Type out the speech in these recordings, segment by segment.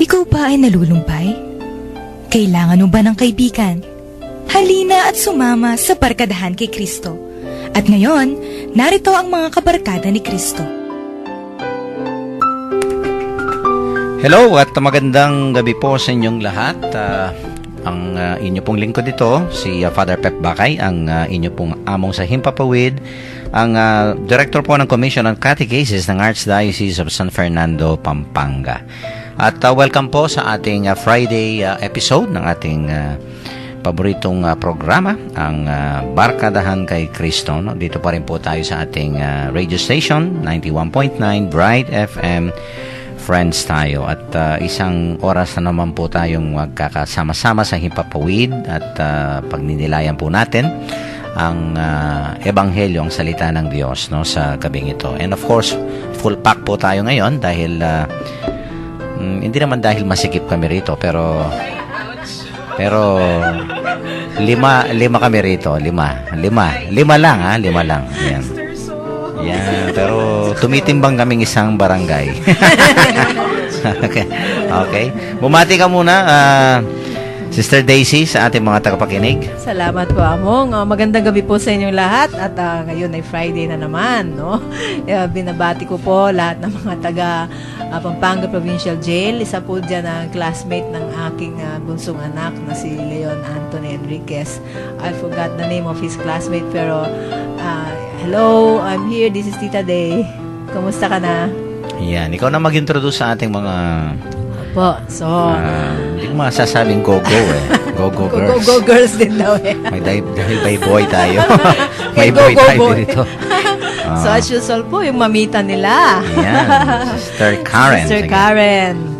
Ikaw ba ay nalulumbay? Kailangan mo ba ng kaibigan? Halina at sumama sa barkadahan kay Kristo. At ngayon, narito ang mga kabarkada ni Kristo. Hello at magandang gabi po sa inyong lahat. Ang inyo pong lingkod dito, si Father Pep Bakay, ang inyo pong among sa Himpapawid, ang Director po ng Commission on Catechesis ng Archdiocese of San Fernando, Pampanga. At welcome po sa ating Friday episode ng ating paboritong programa, ang Barkadahan kay Kristo. No? Dito pa rin po tayo sa ating radio station, 91.9 Bright FM. Friends tayo at isang oras na naman po tayong magkakasama-sama sa Himpapawid at pagninilayan po natin ang ebanghelyo, ang salita ng Diyos, no, sa gabing ito. And of course, full pack po tayo ngayon dahil hindi naman dahil masikip kami rito, pero lima kami rito, lima lang, lima lang. Yan. Yan, pero tumitimbang kaming isang barangay. Okay. Bumati ka muna, Sister Daisy, sa ating mga tagapakinig. Salamat po, Among. Magandang gabi po sa inyong lahat. At ngayon ay Friday na naman, no? Binabati ko po lahat ng mga taga Pampanga Provincial Jail. Isa po dyan ang classmate ng aking bunsong anak na si Leon Anthony Enriquez. I forgot the name of his classmate, pero hello, I'm here. This is Tita Day. Kumusta ka na? Yan, ikaw na mag-introduce sa ating mga... Po, so... Hindi ko masasabing go-go eh. Go-go girls. Go girls din daw eh. Dahil may boy tayo. May boy tayo dito. So as usual po, yung mamita nila. Yan, Sister Karen.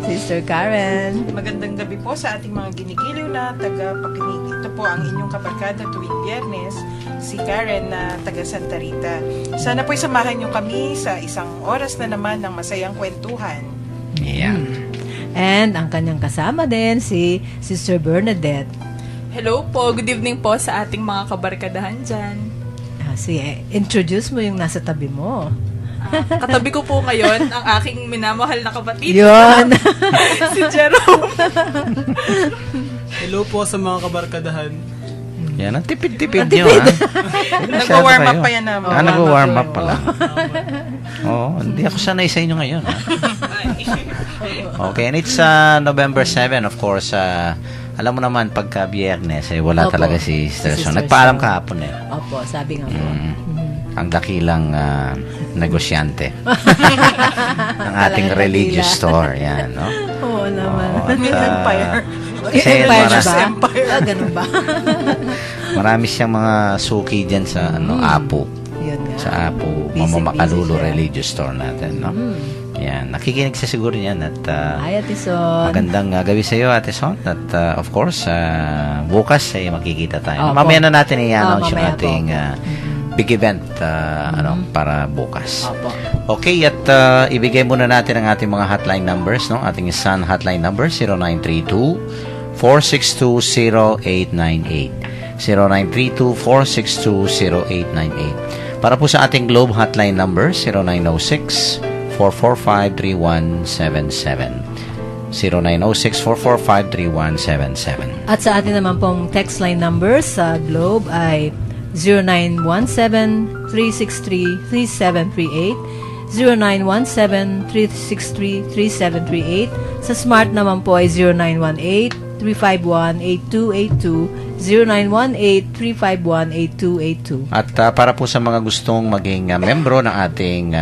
Sister Karen. Magandang gabi po sa ating mga ginigiliw na taga-pakinig. Ito po ang inyong kabarkada tuwing Biyernes, si Karen na taga Santa Rita. Sana po'y samahan niyo kami sa isang oras na naman ng masayang kwentuhan. Yan. And ang kanyang kasama din, si Sister Bernadette. Hello po, good evening po sa ating mga kabarkadahan dyan. Introduce mo yung nasa tabi mo. Katabi ko po ngayon ang aking minamahal na kapatid. Yun. Si Jerome. Hello po sa mga kabarkadahan. Yan, ang tipid-tipid nyo, ha? Nag-warm up pa yan naman. Nag-warm up pa lang. Oo, hindi ako sanay sa inyo ngayon, ha? Okay, and it's November 7, of course. Alam mo naman, pagka Biyernes, wala Opo. talaga si Sister Si Son. Sister Nagpaalam Son. kahapon eh. Opo, sabi nga po. Ang dakilang negosyante ng ating Talagang religious dakila. store. Yan, no? Oo naman. Oo, at, Empire. kasi Empire mara- ba? Ganun ba? marami siyang mga suki dyan sa Apo. Yun nga. Sa Apo, Busy Mamakalulu siya. religious store natin, no? Yan, nakikinig siya siguro yan at Ay, Ate Son. magandang gabi sa iyo, Ate Son. At of course, bukas ay makikita tayo. Opo. Mamaya na natin i-announce yung mamaya po. ating big event para bukas. Opo. Okay, at ibigay muna natin ang ating mga hotline numbers, no? Ating Sun hotline number 0932-462-0898. 0932-462-0898. Para po sa ating Globe hotline number 0906-445-3177. 0906-445-3177. At sa atin naman pong text line numbers sa Globe ay 0917-363-3738, 0917-363-3738. Sa Smart naman po ay 0918-351-8282, 0918-351-8282. At para po sa mga gustong maging membro ng ating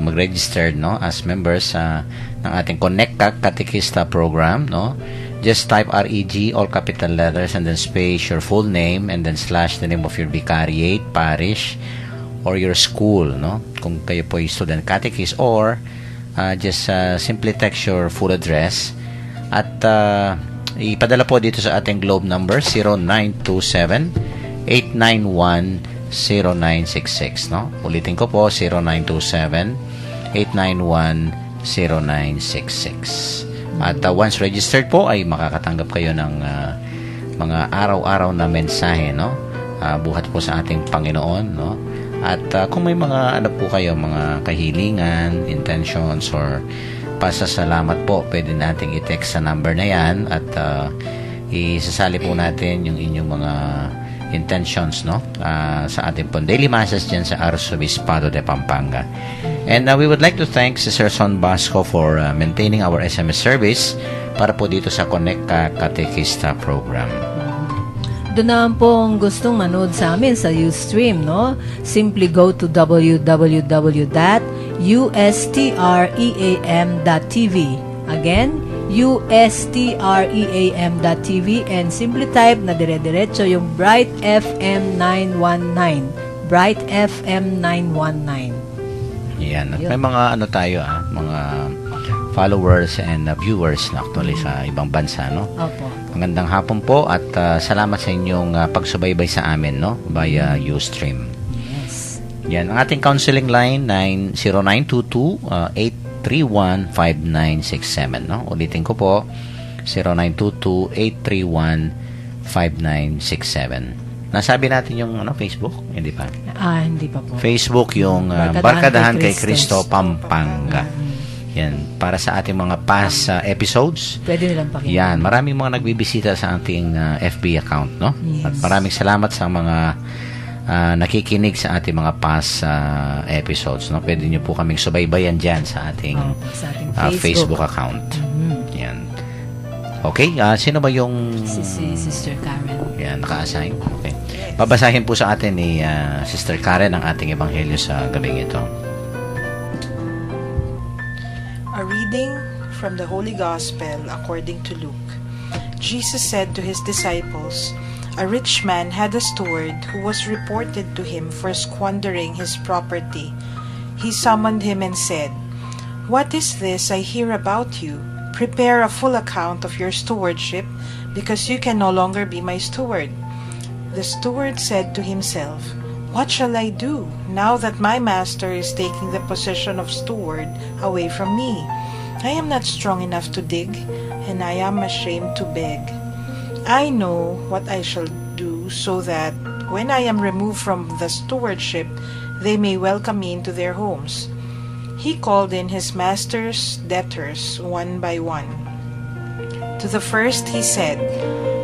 mag-registered, no, as members ng ating Connect Catechista program, no, just type REG, all capital letters, and then space your full name, and then slash the name of your vicariate, parish, or your school, no, kung kayo po ay student catechist, or just simply text your full address at ipadala po dito sa ating Globe number 0927-891-0966, no? Ulitin ko po, 0927-891-0966. At once registered po ay makakatanggap kayo ng mga araw-araw na mensahe, no? Buhat po sa ating Panginoon, no? At kung may mga ano po kayo, mga kahilingan, intentions, or pasasalamat po, pwede nating i-text sa number na yan at isasali po natin yung inyong mga intentions, no? Sa ating pong daily masses dyan sa Arzobispado de Pampanga. And we would like to thank Sister Son Basco for maintaining our SMS service para po dito sa Connect Katekista program. Doon naman po ang gustong manood sa amin sa Ustream, no? Simply go to www.ustream.tv. Again, ustream.tv and simply type na dire-diretso yung Bright FM 919. Bright FM 919. Yan. At may mga ano tayo, mga followers and viewers na actually sa ibang bansa, no? Opo. Magandang hapon po at salamat sa inyong pagsubaybay sa amin, no? Via Ustream. Yes. Yan. Ang ating counseling line, 0922-831-5967, no? Ulitin ko po, 0922-831-5967. Nasabi natin yung Facebook? Hindi pa. Hindi pa po. Facebook yung Barkadahan kay Cristo, Pampanga. Yan, para sa ating mga past episodes. Pwede nilang pakinggan. Yan, maraming mga nagbibisita sa ating FB account, no? Yes. At maraming salamat sa mga nakikinig sa ating mga past episodes, no? Pwede nyo po kaming subaybayan dyan sa ating, sa ating Facebook account. Yan. Okay, sino ba yung... Si Sister Karen. Yan, naka-assign. Okay. Babasahin po sa atin ni Sister Karen ang ating ebanghelyo sa gabing ito. A reading from the Holy Gospel according to Luke. Jesus said to his disciples, "A rich man had a steward who was reported to him for squandering his property. He summoned him and said, 'What is this I hear about you? Prepare a full account of your stewardship, because you can no longer be my steward.' The steward said to himself, 'What shall I do now that my master is taking the position of steward away from me? I am not strong enough to dig, and I am ashamed to beg. I know what I shall do so that when I am removed from the stewardship, they may welcome me into their homes.' He called in his master's debtors one by one. To the first he said,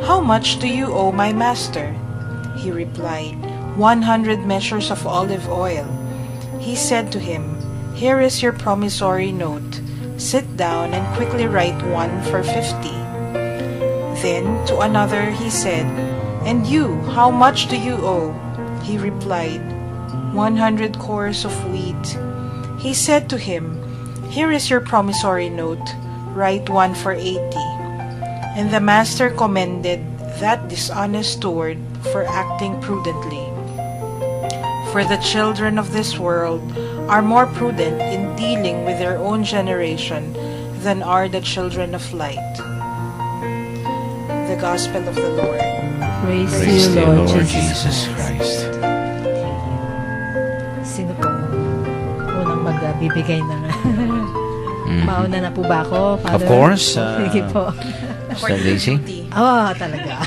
'How much do you owe my master?' He replied, 100 measures of olive oil. He said to him, 'Here is your promissory note. Sit down and quickly write one for 50. Then to another he said, 'And you, how much do you owe?' He replied, 100 cores of wheat. He said to him, 'Here is your promissory note. Write one for 80. And the master commended that dishonest steward for acting prudently. For the children of this world are more prudent in dealing with their own generation than are the children of light.'" The Gospel of the Lord. Praise Praise you, the Lord Lord Jesus Jesus Christ. Sino po unang magbibigay ng... Mauna na po ba ako? Father? Of course. Sige po. Sister Daisy? Talaga.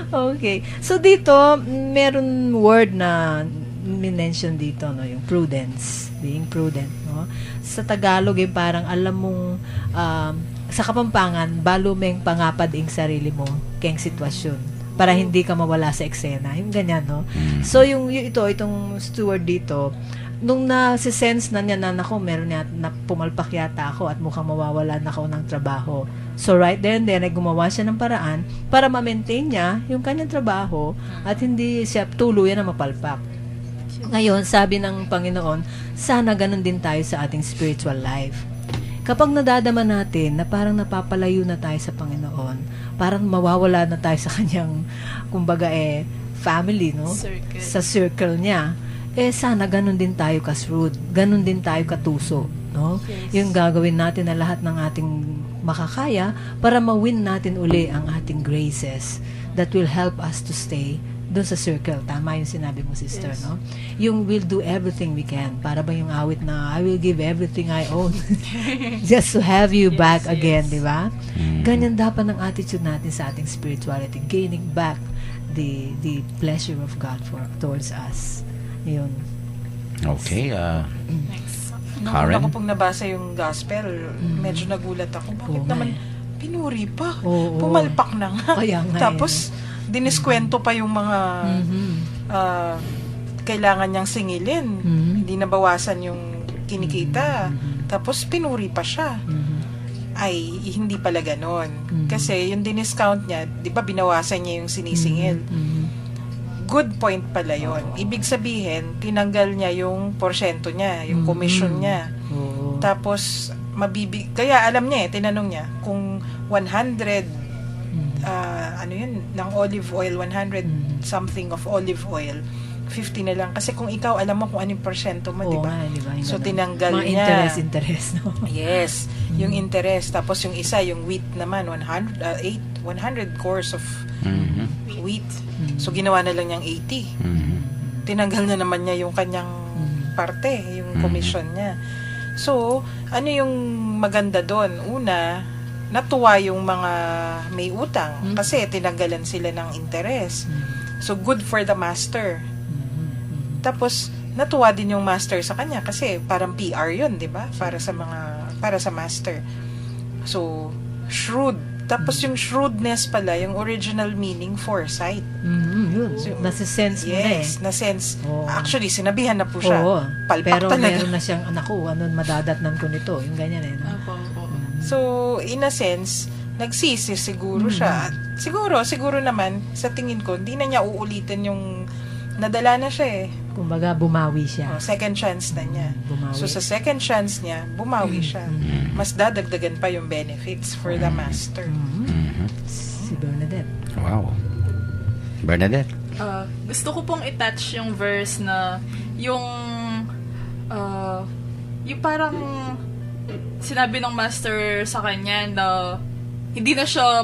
Okay. So dito, meron word na minention dito, no, yung prudence, being prudent, no. Sa Tagalog, yung parang alam mong sa Kapampangan, balo meng pangapad ing sarili mo keng sitwasyon para hindi ka mawala sa eksena. Yung ganyan, no. So itong steward dito, nung nasi-sense na niya na ako, meron niya na pumalpak yata ako at mukhang mawawalan ako ng trabaho. So right there and then, ay gumawa siya ng paraan para ma-maintain niya yung kanyang trabaho at hindi siya tuluyan na mapalpak. Ngayon, sabi ng Panginoon, sana ganun din tayo sa ating spiritual life. Kapag nadadama natin na parang napapalayo na tayo sa Panginoon, parang mawawala na tayo sa kanyang, kumbaga family, no? Circle. Sa circle niya. Sana ganun din tayo kasrud, ganun din tayo katuso, no? Yes. Yung gagawin natin na lahat ng ating makakaya para ma-win natin uli ang ating graces that will help us to stay doon sa circle. Tama yung sinabi mo, sister, Yes. no? Yung we'll do everything we can. Para ba yung awit na, I will give everything I own just to have you back again, di ba? Ganyan dapat ang attitude natin sa ating spirituality, gaining back the pleasure of God towards us. Yun. Okay. Nung Karen? una ko pong nabasa yung gospel, medyo nagulat ako. Bakit Oo nga naman eh. pinuri pa? Oo. Pumalpak na nga. Kaya nga Tapos, diniskwento pa yung mga ah, kailangan niyang singilin. Hindi nabawasan yung kinikita. Tapos, pinuri pa siya. Ay, hindi pala ganon. Kasi yung diniscount niya, di ba binawasan niya yung sinisingil. Good point pala yon. Ibig sabihin, tinanggal niya yung porsyento niya, yung commission niya. Oo. Tapos, kaya alam niya tinanong niya, kung 100, ano yun, ng olive oil, 100 something of olive oil, 50 na lang. Kasi kung ikaw, alam mo kung anong porsyento mo, di Oo ba? nga, di ba? Yung So, ganun. tinanggal Mga niya. interest, no? Yes, yung interest. Tapos yung isa, yung wheat naman, 100 cores of wheat. So, ginawa na lang niyang 80. Tinanggal na naman niya yung kanyang parte, yung commission niya. So, ano yung maganda doon? Una, natuwa yung mga may utang kasi tinanggalan sila ng interest. So, good for the master. Tapos, natuwa din yung master sa kanya kasi parang PR yun, di ba? Para sa master. So, shrewd. Tapos yung shrewdness pala, yung original meaning, foresight. Yun. Nasa-sense mo na eh. Yes, na-sense. Oo. Actually, sinabihan na po siya. Oo. Palpak Pero talaga. meron na siyang, anak ko, ano, madadatnan ko nito. Yung ganyan eh. No? Opo. So, in a sense, nagsisi siguro siya. At siguro naman, sa tingin ko, hindi na niya uulitin yung nadala na siya eh. Kumbaga, bumawi siya. Second chance na niya. Bumawi. So, sa second chance niya, bumawi siya. Mas dadagdagan pa yung benefits for the master. Si Bernadette. Wow. Bernadette? Gusto ko pong i-touch yung verse na yung parang sinabi ng master sa kanya na hindi na siya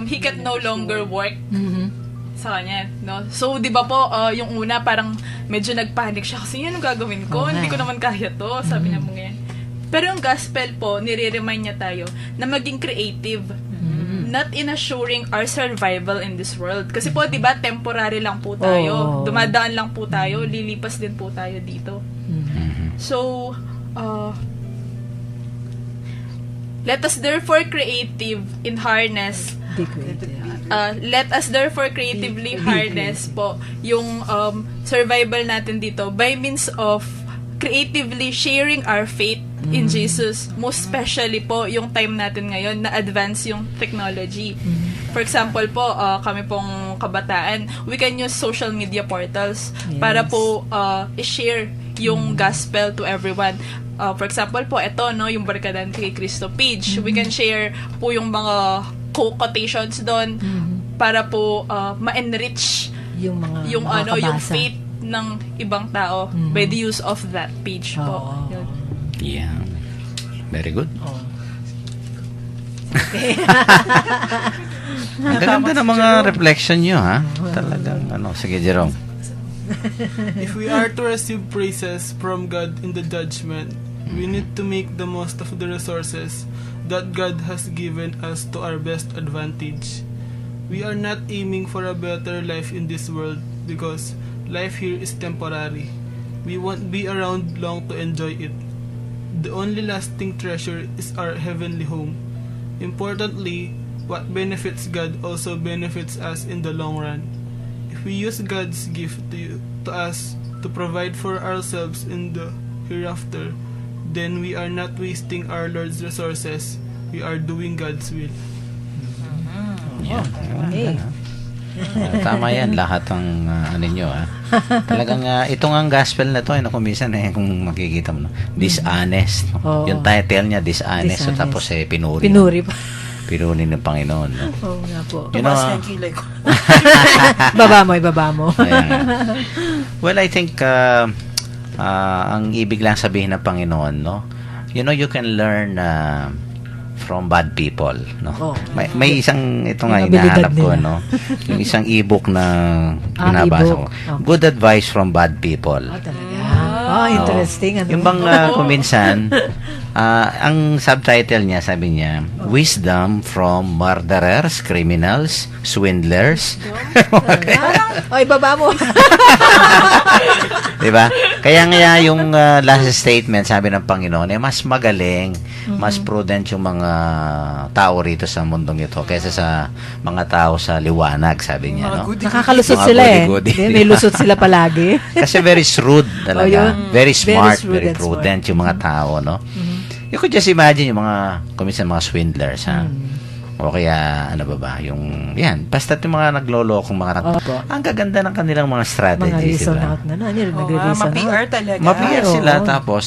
he can no longer work sa kanya, no? So, di ba po, yung una parang medyo nagpanic siya kasi yan ang gagawin ko, hindi ko naman kaya to, sabi niya mo ngayon. Pero yung gospel po, nire-remind niya tayo na maging creative, not in assuring our survival in this world. Kasi po, di ba, temporary lang po tayo, dumadaan lang po tayo, lilipas din po tayo dito. So, let us therefore creative in harness let us therefore creatively harness po yung survival natin dito by means of creatively sharing our faith in Jesus. Most especially po yung time natin ngayon na advance yung technology. For example po, kami pong kabataan, we can use social media portals para po i-share yung gospel to everyone. For example po, ito, no, yung Barkadahan kay Cristo page. We can share po yung mga quotations doon para po ma-enrich yung mga yung yung faith ng ibang tao by the use of that page po. Yun. Yeah. Very good. Ang ganda ng mga reflection nyo, ha? Talagang, sige, Jerome. If we are to receive praises from God in the judgment, we need to make the most of the resources that God has given us to our best advantage. We are not aiming for a better life in this world because life here is temporary. We won't be around long to enjoy it. The only lasting treasure is our heavenly home. Importantly, what benefits God also benefits us in the long run. If we use God's gift to us to provide for ourselves in the hereafter, then we are not wasting our Lord's resources. We are doing God's will. Hey. Tama yan, lahat ng nyo, ha? Talagang, itong ang gospel na to, kung minsan, kung makikita mo, no? Dishonest. No? Oo. Yung title niya, dishonest. So, Dishonest. tapos, pinuri. Pinuri pa. Pinuri ng Panginoon. No? Oo nga po. Tumas na yung kilay ko. Ibaba mo. Ayan. Well, I think, ang ibig lang sabihin ng Panginoon, no? You can learn from bad people, no? Oh. May isang ito nga Yung abilidad hinahanap ko, nila. no? Yung isang ebook na binabasa ko. ebook. Okay. Good advice from bad people. Talaga. Interesting. Ano? Yung bang kung minsan Ang subtitle niya, sabi niya, Wisdom from Murderers, Criminals, Swindlers. O, ibaba mo. Diba? Kaya nga yung last statement, sabi ng Panginoon, mas magaling, mas prudent yung mga tao rito sa mundong ito kaysa sa mga tao sa liwanag, sabi niya. No? Nakakalusot Mga sila goody-goody, Hindi, di may ba? lusot sila palagi. Kasi very shrewd talaga. yun. Very smart, shrewd very and prudent yung mga tao, no? You could just imagine yung mga, kuminsan mga swindlers, ha? O kaya, ano ba, yung, yan, basta yung mga naglolokong mga, Opo. ang gaganda ng kanilang mga Mga strategies, reason diba? out na na. Ano, Oo, nagre-reason ma-PR out. talaga. Ma-PR Oo. sila, tapos,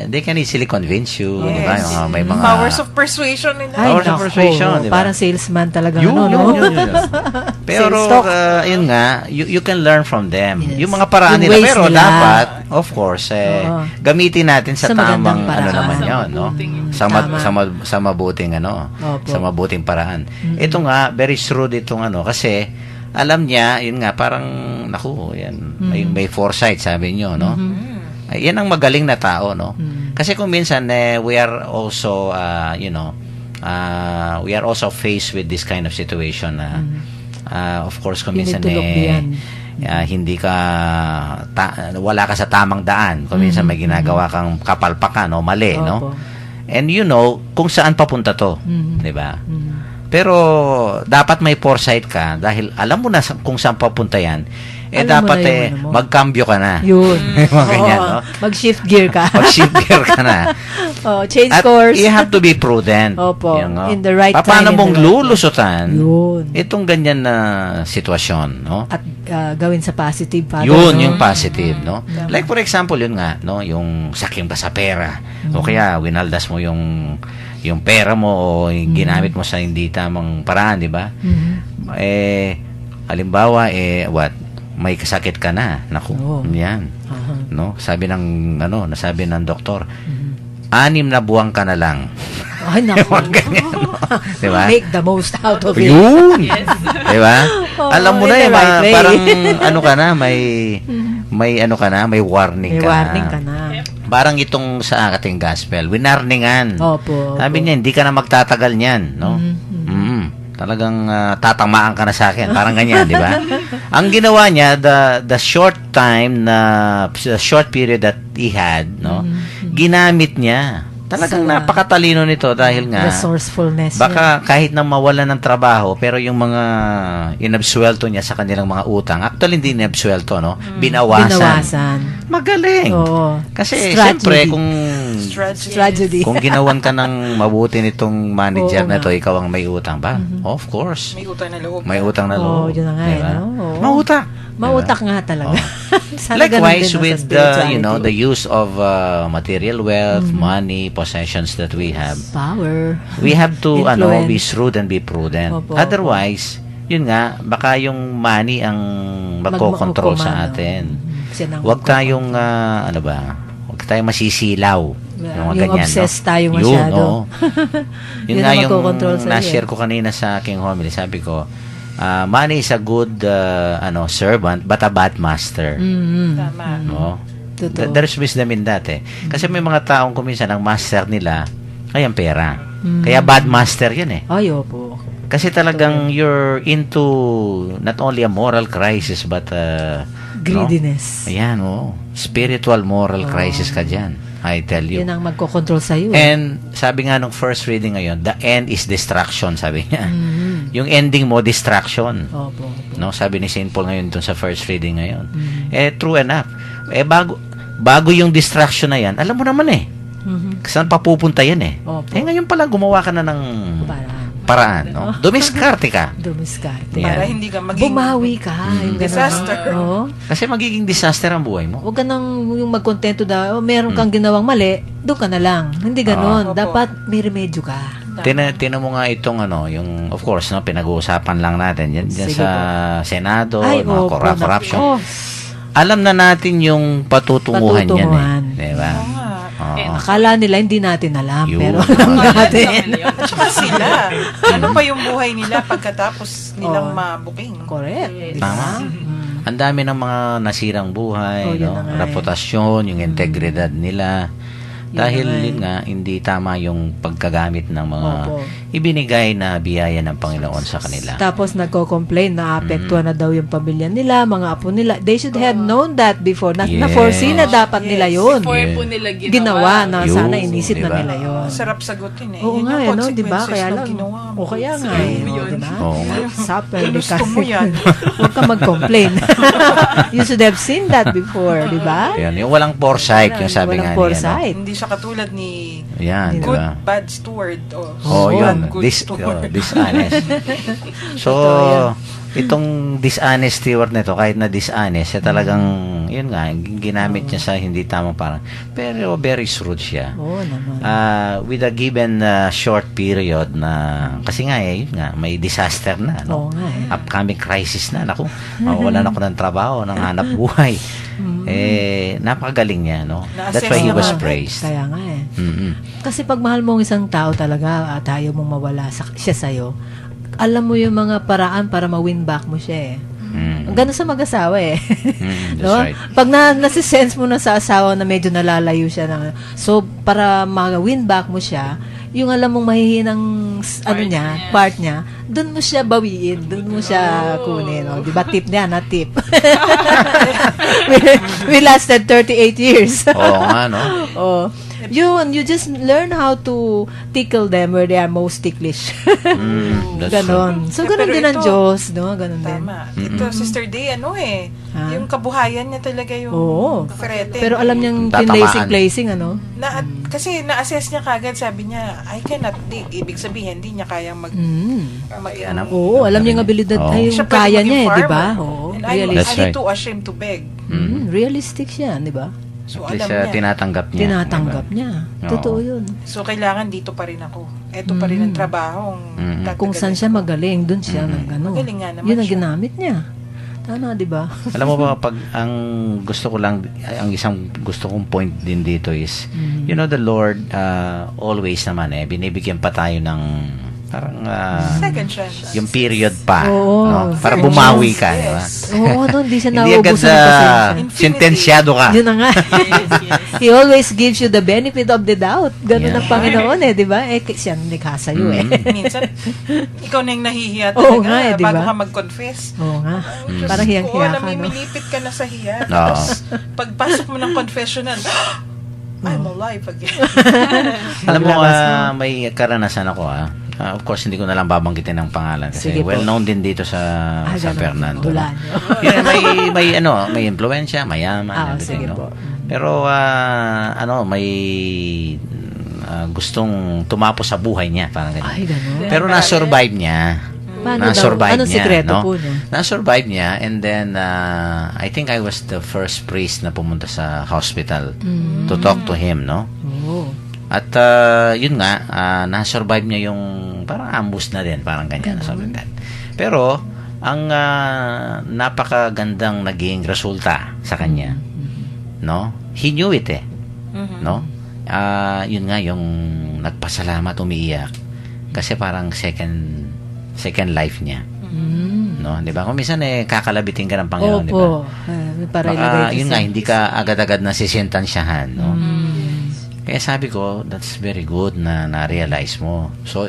they can easily convince you, Yes. diba? Yung, may mga, Powers of persuasion nila. Ay, Powers of nako, persuasion, diba? Parang salesman talaga. Yun, ano, no? yun. Pero, Sales talk. yun nga, you can learn from them. Yes. Yung mga paraan Yung nila. ways Pero nila. dapat, of course, Oo. gamitin natin sa Sa magandang tamang, paraan. ano naman Sa yun, no? mabuting- Sa mabuting, ano, Opo. sa mabuting paraan. Ito nga, very shrewd itong, ano, kasi, alam niya, yun nga, parang, naku, yan, may foresight, sabi niyo, no? Yan ang magaling na tao, no? Kasi kung minsan, we are also, we are also faced with this kind of situation na, of course, kung You need minsan, to look beyond. hindi ka, wala ka sa tamang daan. Kung minsan may ginagawa kang kapalpakan, o mali, Opo. no? And you know, kung saan papunta to, di ba? Pero, dapat may foresight ka dahil alam mo na kung saan papunta yan. Alam mo Dapat na yung ano mo. magkambyo ka na. Yun. Mga ganyan, Oo. no? Mag-shift gear ka. Mag-shift gear ka na. Change At course. you have to be prudent. Opo. You know? In the right Paano time, in mong the right lulusutan Yun. itong ganyan na sitwasyon, no? At gawin sa positive, Father. Yun, no? yung positive, no? Like for example, yun nga, no? Yung saking ba sa pera. O kaya, winaldas mo yung pera mo o yung ginamit mo sa hindi tamang paraan, di ba? Halimbawa, may kasakit ka na. Naku, Oo. yan. Aha. No? Sabi ng doktor, 6 na buwan ka na lang. Ay, naku. Ganyan, no? Di ba? Make the most out of it. Yun! Di ba? Oo, Alam mo in na, the right way. parang ano ka na, may warning May ka. warning ka na. Parang itong sa ating gospel, winarningan. Opo. Sabi niya, hindi ka na magtatagal niyan, no? Talagang tatamaan ka na sa akin. Parang ganyan, di ba? Ang ginawa niya, the short period that he had, no? Ginamit niya. Talagang Sa- napakatalino nito dahil nga Resourcefulness. baka kahit na mawalan ng trabaho, pero yung mga inabsuelto niya sa kanilang mga utang, actually hindi inabsuelto, no? Binawasan. Magaling. Oo. Kasi Strategy. siyempre kung Tragedy. kung ginawan ka ng mabuti nitong manager Oo na to, nga. ikaw ang may utang ba? Of course. May utang na loob. May utang na Oo, loob. yun na nga, Diba? no? Oo. Mautak. Mautak nga talaga. Sana Likewise ganun din, no, sa with spirituality. the use of material wealth, money, possessions that we have. Power. We have to Influence. be shrewd and be prudent. Opo, Otherwise, yun nga, baka yung money ang magkocontrol sa atin. Huwag tayong huwag tayong masisilaw. Yung mga Yung ganyan, obsessed no? tayo masyado. Yun, oo. Yun Yun nga ang yung magkocontrol sa'yo, na-share ko kanina sa aking homily. Sabi ko, money is a good servant but a bad master. Tama. No? Totoo. There's wisdom in that eh. Kasi may mga taong kuminsan ang master nila ay ang pera. Kaya bad master yun eh. Ay, opo. Kasi talagang you're into not only a moral crisis but Greediness. ayan, spiritual moral crisis ka dyan. I tell you. Yun ang magkocontrol sa'yo. And sabi nga nung first reading ngayon, the end is distraction, sabi niya. Yung ending mo, distraction. Opo. No, sabi ni St. Paul ngayon dun sa first reading ngayon. True enough. Bago yung distraction na yan, alam mo naman eh. Saan papupunta yan eh. Opo. Ngayon pala gumawa ka na ng paraan, no? Dumiskarte ka. Dumiskarte. Yan. Para hindi ka maging Bumawi ka. Yung ganun. disaster. Oo. Kasi magiging disaster ang buhay mo. Huwag ka nang yung magkontento meron kang ginawang mali, doon ka na lang. Hindi ganon. Opo. Dapat may remedyo ka. Tina mo nga itong yung of course no, pinag-uusapan lang natin yan Sige sa Senado, Ay, mga opo. corruption. Oh, Alam na natin yung patutunguhan yan Patutunguhan. eh. Diba? Oo nga. Oo. akala nila hindi natin alam. Yun. Pero alam natin. At saka sila, ano pa yung buhay nila pagkatapos nilang mabuking? Correct. Di Tama. ba? Ang dami ng mga nasirang buhay, Oh, yun no? na nga eh. Reputasyon, yung integridad nila. Dahil na nga eh. yun nga, hindi tama yung pagkagamit ng mga Opo. ibinigay na biyaya ng Panginoon sa kanila. Tapos nagko-complain na apektuhan na daw yung pamilya nila, mga apo nila. They should have known that before. Yes. Na-foresee na dapat nila yun. Before Yeah. po nila Ginawa na Yun, sana inisip na diba? nila yun. Sarap sagutin eh. Oo Yun nga yung eh, no? Di ba? consequences Kaya ng lang. ginawa mo. O kaya nga Sarap eh. yun. Di ba? Oo nga. Supper. Gusto mo yan. Huwag ka mag-complain. You should have seen that before. Di ba? Yan, yung walang foresight, yung sabi Walang nga niya. foresight. Hindi siya katulad ni Yan, di good, ba? bad steward. Oh, yun. Good steward. Dishonest. So, itong dishonest steward nito, kahit na dishonest, talagang, yun nga, ginamit niya sa hindi tamang parang. Pero very shrewd siya. Oo naman. With a given short period na, kasi nga yun nga, may disaster na, no? Oo nga eh. Upcoming crisis na, naku, mawawalan ako ng trabaho, ng hanap buhay. Napakagaling niya, no? That's why he Na-assess was niya praised. Kaya nga eh. Mm-mm. Kasi pag mahal mo ang isang tao talaga at ayaw mong mawala siya sa'yo, alam mo yung mga paraan para ma-win back mo siya eh. Mm. Ganun sa mag-asawa eh. That's no? right. Pag nasisense mo na sa asawa na medyo nalalayo siya na, so para ma-win back mo siya, yung alam mong mahihinang part niya, doon mo siya bawiin, doon mo siya kunin, no? 'Di ba tip niya, na tip. we lasted 38 years. Oo nga, no? Oh. You just learn how to tickle them where they are most ticklish. That's Ganon. So, Eh, ganon pero din ang ito, Diyos, no? Ganon din. Tama. Ito, Sister Day, Ha? yung kabuhayan niya talaga yung Oo. threaten. Pero alam niyang Tatamaan. placing, ano? Kasi na-assess niya kagad, sabi niya, I cannot dig. Ibig sabihin, hindi niya kayang Yan ang- Oo, alam niyang abilidad, Oo. ay, yung Siya pwede kaya maging niya, eh, di ba? farmer. Oo, And That's I'm right. too ashamed to beg. Realistic siya, di ba? So, At least alam niya. tinatanggap niya. Tinatanggap niya. Oo. Totoo yun. So, kailangan dito pa rin ako. Ito pa rin ang trabahong tatagalan Kung saan siya ko. magaling, dun siya nag-ano. Magaling nga naman Yun ang siya. ginamit niya. Tama, di ba? Alam mo ba, pag ang gusto ko lang, ang isang gusto kong point din dito is, you know, the Lord always naman binibigyan pa tayo ng parang Second chance. yung period pa, Oo. no? Para Second bumawi chance, ka, di ba? yes. Oo, no, hindi siya Hindi agad nauubusan ng pasensya. Infinity. sentensyado ka. Yun na nga. He always gives you the benefit of the doubt. Ganun Yeah. ang Panginoon di ba? Siya nikha sa'yo Minsan, ikaw na yung nahihiya Oo talaga nga di bago ba? ka mag-confess. Oo nga. Diyos Parang ko, hiyang-hiya alam ka, mo, no? minipit ka na sa hiya. Oo. Tapos, pagpasok mo ng confessional, I'm alive again. Alam mo, Maglabas may karanasan ako, of course, hindi ko na lang babanggitin ng pangalan kasi Sige po. well-known din dito sa San ganun. Fernando. Hulaan nyo. Yun, may influensya, mayaman, everything, sige no? po. Pero may gustong tumapos sa buhay niya, parang ganyan. Ay, ganun. Pero na-survive niya. Paano daw? Na-survive Anong niya, sikreto no? po niya? Na-survive niya, and then I think I was the first priest na pumunta sa hospital to talk to him, no? Oo. At yun nga, na-survive niya yung parang ambush na din, parang ganyan. Something like that. Pero, ang napakagandang naging resulta sa kanya, no? He knew it no? Yun nga, yung nagpasalamat, umiiyak. Kasi parang second life niya. No? Di ba? Kung minsan kakalabitin ka ng Panginoon, di ba? Opo. Para ilagay Yun nga, hindi ka agad-agad nasisentansyahan, no? Kaya sabi ko, that's very good na na-realize mo. So,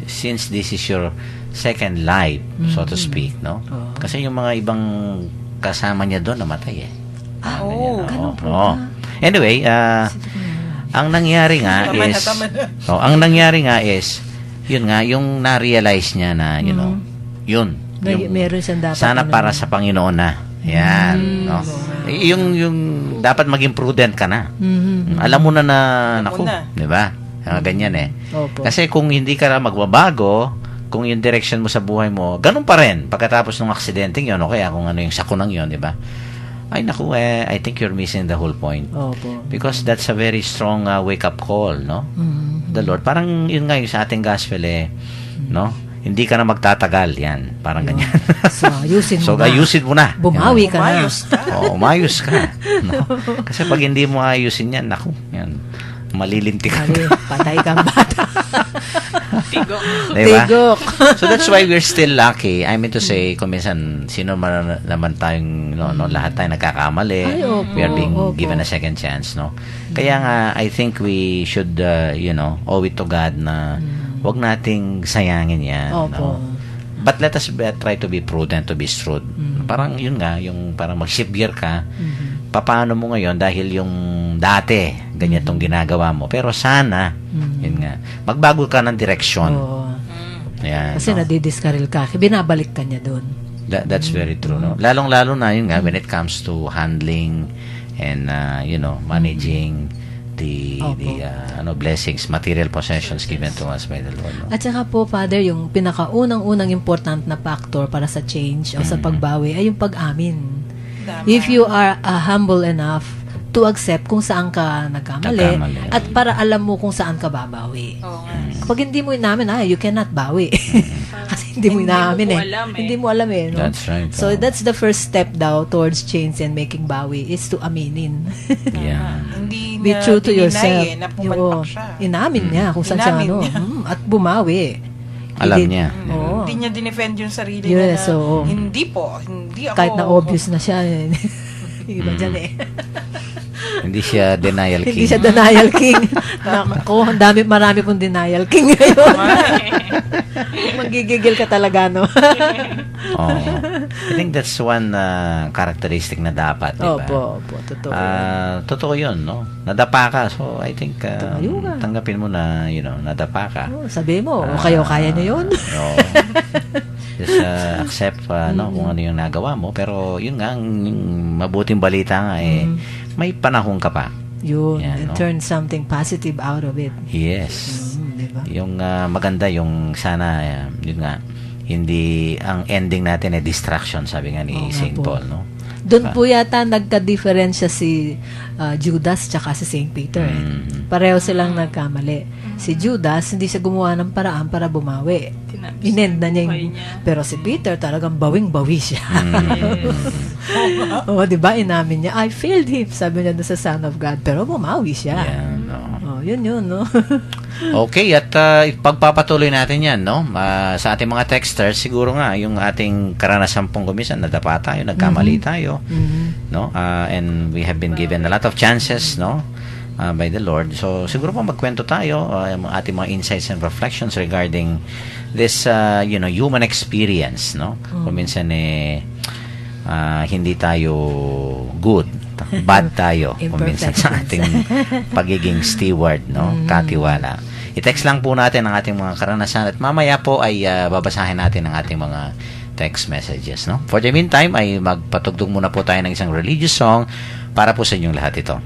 since this is your second life, so to speak, no? Kasi yung mga ibang kasama niya doon, namatay ganun po Oo. Anyway, ang nangyari nga is, ang nangyari nga is, yun nga, yung na-realize niya na, you know, yun. Meron siyang dapat. Sana para sa Panginoon na. Yan. No? Yung dapat maging prudent ka na. Alam mo na naku, di ba? Ganyan Opo. Kasi kung hindi ka na magbabago, kung yung direction mo sa buhay mo, ganun pa rin. Pagkatapos ng aksidenteng yun, o kaya kung ano yung sakunang yun, di ba? Ay, naku, I think you're missing the whole point. Opo. Because that's a very strong wake-up call, no? The Lord. Parang yun nga yung sa ating gospel, no? Hindi ka na magtatagal, yan. Parang ganyan. So, ayusin mo So, na. ayusin mo na. Bumawi ka na. Umayos ka. Umayos ka. No? Kasi pag hindi mo ayusin yan, naku, yan. Malilinti ka. Patay kang bata. Diba? Tigok. So that's why we're still lucky. I mean to say, kung minsan, sino man naman tayong, lahat tayo nagkakamali. Ay, opo, We are being opo. given a second chance, no? Kaya nga, I think we should, owe it to God na wag nating sayangin yan. Opo. No? But let us try to be prudent, to be shrewd. Parang yun nga, yung parang mag-shift gear ka, papaano mo ngayon dahil yung dati, ganyan tong ginagawa mo. Pero sana, yun nga, magbago ka ng direksyon. Oo. Yan, Kasi no? nadidiskaril ka, binabalik ka niya doon. That's very true, no? Lalong-lalo na yun nga when it comes to handling and managing the blessings, material possessions given to us by the Lord. No? At saka po, Father, yung pinakaunang-unang important na factor para sa change o sa pagbawi ay yung pag-amin. Tama. If you are humble enough to accept kung saan ka nagkamali at para alam mo kung saan ka babawi. Oo nga. Kapag hindi mo inamin, you cannot bawi. Kasi hindi mo inamin mo alam eh. Hindi mo alam eh. No? That's right. So, that's the first step daw towards change and making bawi is to aminin. Yeah. Hindi Be niya true to dininay yourself. na pumalpak siya. Inamin niya kung saan siya Inamin niya. at bumawi. Alam Hindi- niya. Oo. Hindi niya dinefend yung sarili Yes, niya na, oo. hindi po, hindi ako. Kahit na obvious na siya. Iba dyan eh. Hindi siya denial king. Hindi siya denial king. Nako, marami pong denial king ngayon. Magigigil ka talaga, no? Oh. I think that's one characteristic na dapat, di ba? Opo, totoo. Totoo yun, no? Nadapa ka. So, I think, Tumayo ka. tanggapin mo na, nadapa ka. Sabi mo, kayo kaya niyo yun? Oo. Just accept, kung ano yung nagawa mo. Pero, yun nga, yung mabuting balita nga, may panahon ka pa. Yun, Yan, and no? turn something positive out of it. Yes. Diba? Yung maganda, yung sana, yun nga, hindi, ang ending natin ay distraction, sabi nga ni Oo nga St. po. Paul, no? Doon po yata nagka-diferensya si Judas tsaka si St. Peter. Pareho silang nagkamali. Si Judas, hindi siya gumawa ng paraan para bumawi. Inend na niya buhay yung... niya. Pero si Peter, talagang bawing-bawi siya. Oo, di ba? Inamin niya, I failed him. Sabi niya doon sa Son of God. Pero bumawi siya. Yan, no? Oh, yun, no? Okay, at pagpapatuloy natin yan, no? Sa ating mga texters, siguro nga, yung ating karanasan pong kumisan, nadapa tayo, nagkamali tayo, no? And we have been given a lot of chances, no? By the Lord. So, siguro po magkwento tayo, yung ating mga insights and reflections regarding this, human experience, no? Kung minsan, hindi tayo good, bad tayo kung minsan sa ating pagiging steward, no? Katiwala. I-text lang po natin ang ating mga karanasan at mamaya po ay babasahin natin ang ating mga text messages, no? For the meantime, ay magpatugtog muna po tayo ng isang religious song para po sa inyong lahat ito.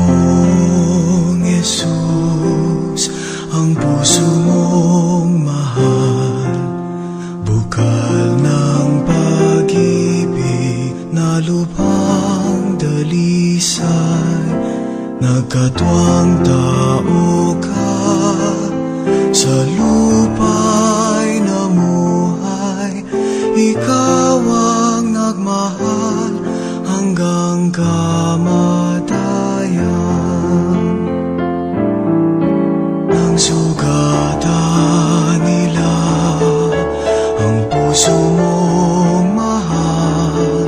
Panginoong Yesus, ang puso mong mahal, bukal ng pag-ibig na lubhang dalisay, nagkatwang tao ka, sa lupa'y namuhay, ikaw ang nagmahal hanggang kamatayan. Nang sugatan nila ang puso mong mahal,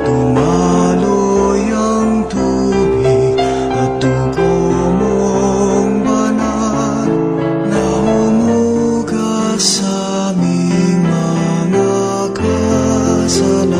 tumaloy ang tubig at dugo mong banal na humugas sa aming mga kasalanan.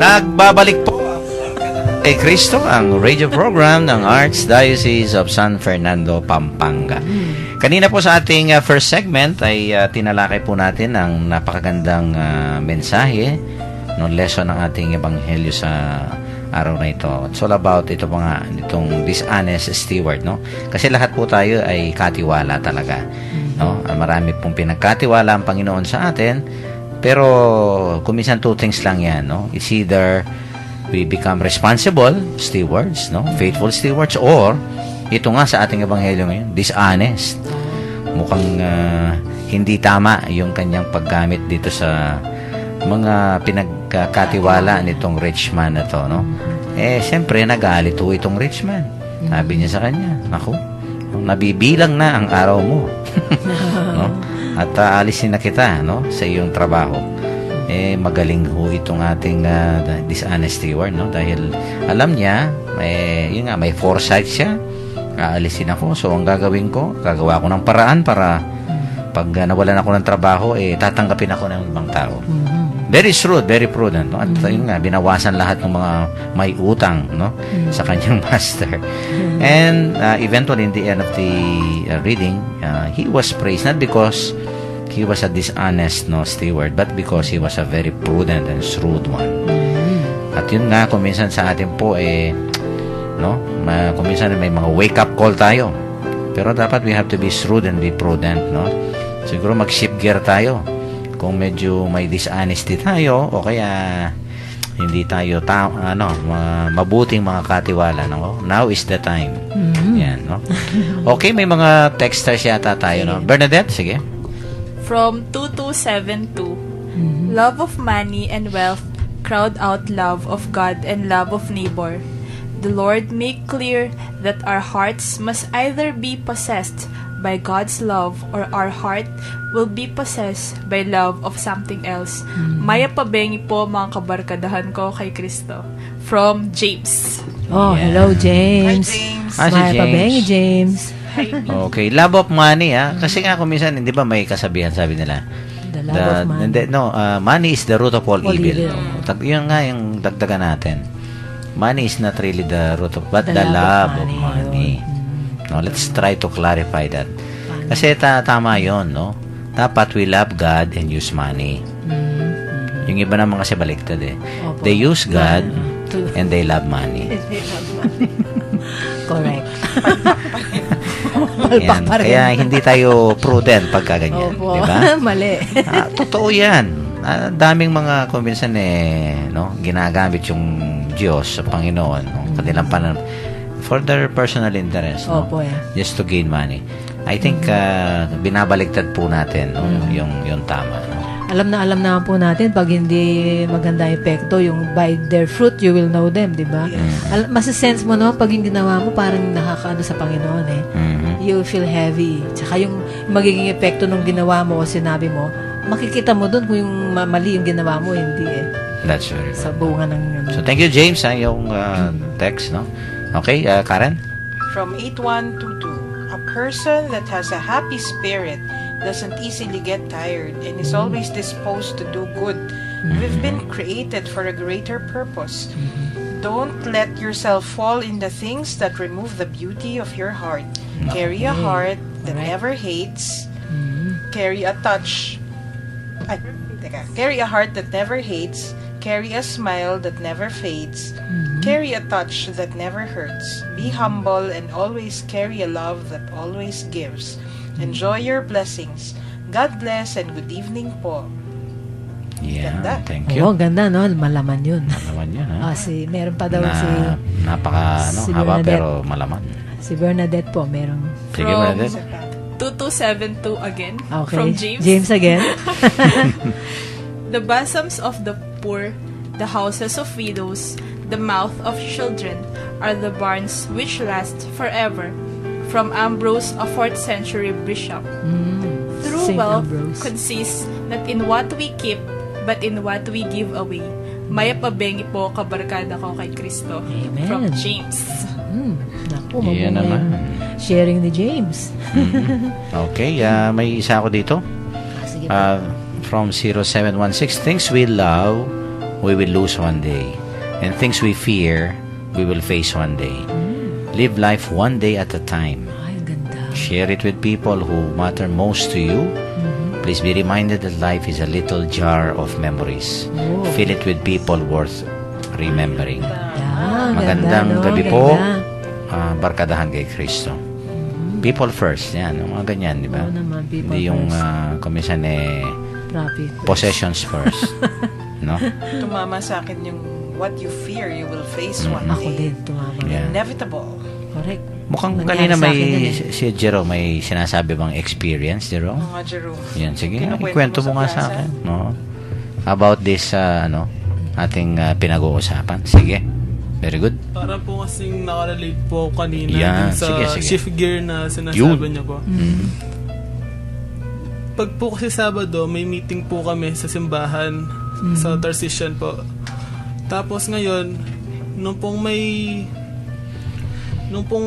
Nagbabalik po kay Cristo ang radio program ng Archdiocese of San Fernando, Pampanga. Kanina po sa ating first segment ay tinalakay po natin ang napakagandang mensahe no lesson ng ating ebanghelyo sa araw na ito. It's all about ito po nga, itong dishonest steward, no? Kasi lahat po tayo ay katiwala talaga, no? Marami pong pinagkatiwala ang Panginoon sa atin, pero kuminsan two things lang yan, no? It's either we become responsible stewards, no? Faithful stewards, or ito nga sa ating ebanghelyo ngayon, dishonest. Mukhang hindi tama yung kanyang paggamit dito sa mga pinagkatiwala nitong rich man na to, no? Siyempre, nagalit ho itong rich man. Sabi niya sa kanya, naku, nabibilang na ang araw mo. No? At aalisin na kita, no? Sa iyong trabaho. Magaling ho itong ating dishonest steward, no? Dahil alam niya, yun nga, may foresight siya. Aalisin ako. So, ang gagawin ko, gagawa ko ng paraan para pag nawalan ako ng trabaho, tatanggapin ako ng ibang tao. Very shrewd, very prudent, no? At yun nga, binawasan lahat ng mga may utang, no? Sa kanyang master. And eventually, in the end of the reading, he was praised not because he was a dishonest, no, steward, but because he was a very prudent and shrewd one. At yun nga, kung minsan sa atin po, no? Kung minsan may mga wake-up call tayo. Pero dapat we have to be shrewd and be prudent, no? Siguro mag-shift gear tayo. Kung medyo may dishonesty tayo o kaya hindi tayo mabuting mga katiwala, no? Now is the time. Yan, no? Okay, may mga texters yata tayo, no? Bernadette, sige. From 2272, love of money and wealth crowd out love of God and love of neighbor. The Lord make clear that our hearts must either be possessed by God's love or our heart will be possessed by love of something else. Maya pabengi po mga kabarkadahan ko kay Kristo. From James. Oh, hello, James. Hi, James. Ah, si Maya James. pabengi, James. Okay, love of money, ha? Kasi nga kung minsan, hindi ba may kasabihan, sabi nila, The love of money. money is the root of all All evil. evil. Yun nga yung dagdagan natin. Money is not really the root of, but the love of money. No, let's try to clarify that. Kasi tama yon, no? Dapat we love God and use money. Yung iba naman kasi baliktad Opo. They use God and they love money. Correct. Yan. Kaya hindi tayo prudent pagka ganyan. Opo. Di ba? Mali. Totoo yan. Daming mga kuminsan no, ginagamit yung Diyos sa Panginoon, no, kanilang for their personal interest, no, Opo, just to gain money. I think binabaligtad po natin, no, yung tama, no. Alam naman po natin pag hindi maganda epekto, yung by their fruit you will know them, di ba? Masisense mo no, pag yung ginawa mo parang nakakaano sa Panginoon You feel heavy. Tsaka yung magiging epekto ng ginawa mo o sinabi mo, makikita mo dun kung yung mali yung ginawa mo, hindi That's very sa good. bunga ng So thank you, James, yung text, no. Okay, Karen. From 8122, a person that has a happy spirit doesn't easily get tired and is always disposed to do good. We've been created for a greater purpose. Don't let yourself fall in the things that remove the beauty of your heart. Carry a heart that never hates. Carry a heart that never hates. Carry a smile that never fades. Carry a touch that never hurts. Be humble and always carry a love that always gives. Enjoy your blessings. God bless and good evening po. Yeah, Ganda. thank you. Oo, ganda no, malaman yun. Malaman yun, ha. Meron pa daw napaka si haba Bernadette. pero malaman. si Bernadette po, merong Sige, From- Bernadette. 2272 again. okay. From James. James again. The bosoms of the poor, the houses of widows, the mouth of children are the barns which last forever. From Ambrose, a 4th century bishop. True Saint wealth Ambrose. consists not in what we keep, but in what we give away. Maya pabengi po kabarkada ko kay Kristo. Amen. From James. Naku, Yan mabuhay naman. ang sharing ni James. Okay, may isa ako dito. Sige From 0716, things we love we will lose one day. And things we fear, we will face one day. Live life one day at a time. Ay, ganda. Share it with people who matter most to you. Please be reminded that life is a little jar of memories. Fill it with people worth remembering. Yan, Magandang ganda, no? gabi po. Ganda. Barkadahan kay Kristo. People first, yan, yung mga ganyan, di ba? Oo naman, people Hindi yung first. kumisan Profit. possessions first. No? Tumama sa akin yung what you fear, you will face one Ako day. din, tumama. Yeah. Inevitable. Correct. Mukhang Nangyari kanina sa akin yan eh. si Jerome may sinasabi bang experience, Jerome? Mga Jerome. Yan, sige, Kinukwento ikwento mo mo nga sa sa plaza? akin. No? About this, ating pinag-uusapan. Sige. Very good. Para po kasing nakarelate po ako kanina Yan, dun sa sige, sige. shift gear na sinasabi Yun. niyo po. Pag po kasi Sabado, may meeting po kami sa simbahan sa Tarsician po. Tapos ngayon, nung pong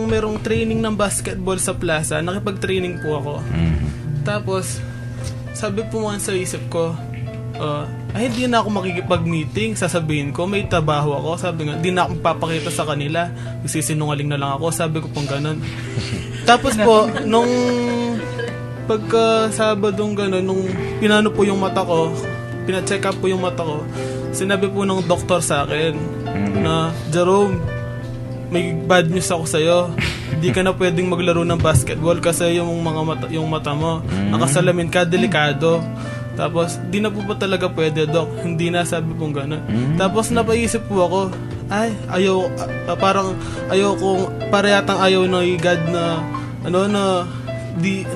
merong training ng basketball sa plaza, nakipag-training po ako. Tapos, sabi po nga sa isip ko, ay hindi na ako makikipag-meeting, sasabihin ko, may trabaho ako. Sabi nga, hindi na ako papakita sa kanila, magsisinungaling na lang ako. Sabi ko pong ganun. Tapos po, nung pagka Sabadong ganun, nung pinano po yung mata ko, pina-check up po yung mata ko, sinabi po ng doktor sa akin na, Jerome, may bad news ako sa'yo. Hindi ka na pwedeng maglaro ng basketball kasi yung mata mo, nakasalamin ka, delikado. Tapos, di na po ba talaga pwede, Dok? Hindi na, sabi pong gano'n. Tapos, napaisip po ako, ay, parang yatang ayaw na God na, di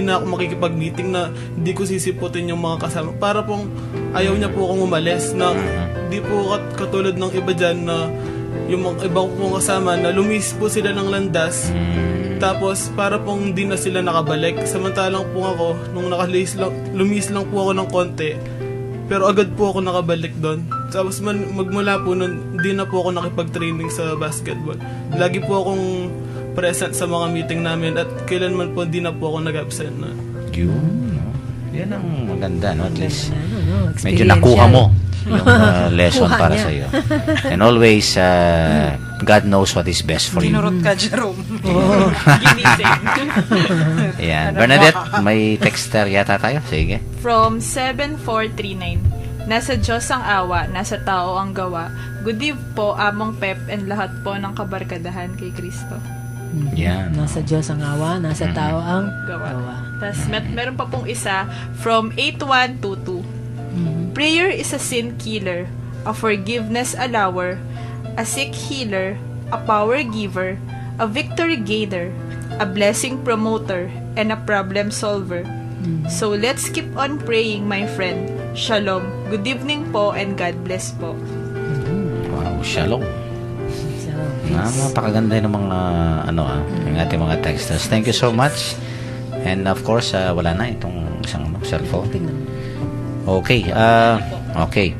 na ako makikipag-meeting, na di ko sisiputin yung mga kasama. Para pong, ayaw niya po akong umalis, na di po katulad ng iba dyan na, yung mga ibang pong kasama na lumis po sila ng landas. Tapos, para pong hindi na sila nakabalik. Samantalang po ako, nung lumis lang po ako ng konti, pero agad po ako nakabalik doon. Tapos, magmula po nun, hindi na po ako nakipag-training sa basketball. Lagi po akong present sa mga meeting namin at kailanman po hindi na po ako nag-absent na. Yun. No? Yan ang maganda, no? At least, Ano, medyo nakuha mo yung lesson Kuha para niya. sa iyo. And always, God knows what is best for you. Kinurot ka, Jerome. Ginising. Ayan. Bernadette, may texter yata tayo? Sige. From 7439. Nasa Diyos ang awa, nasa tao ang gawa. Good eve po, Among Pep, and lahat po ng kabarkadahan kay Kristo. Yan. Nasa Diyos ang awa, nasa tao ang Gawa. gawa. Tapos meron pa pong isa from 8122. Prayer is a sin killer, a forgiveness allower, a sick healer, a power giver, a victory gainer, a blessing promoter, and a problem solver. So let's keep on praying, my friend. Shalom. Good evening po and God bless po. Wow, shalom. So, Napakaganda ng mga yung ating mga texters. Thank you so much. And of course, wala na itong isang cellphone. tingnan mo. Okay. Okay.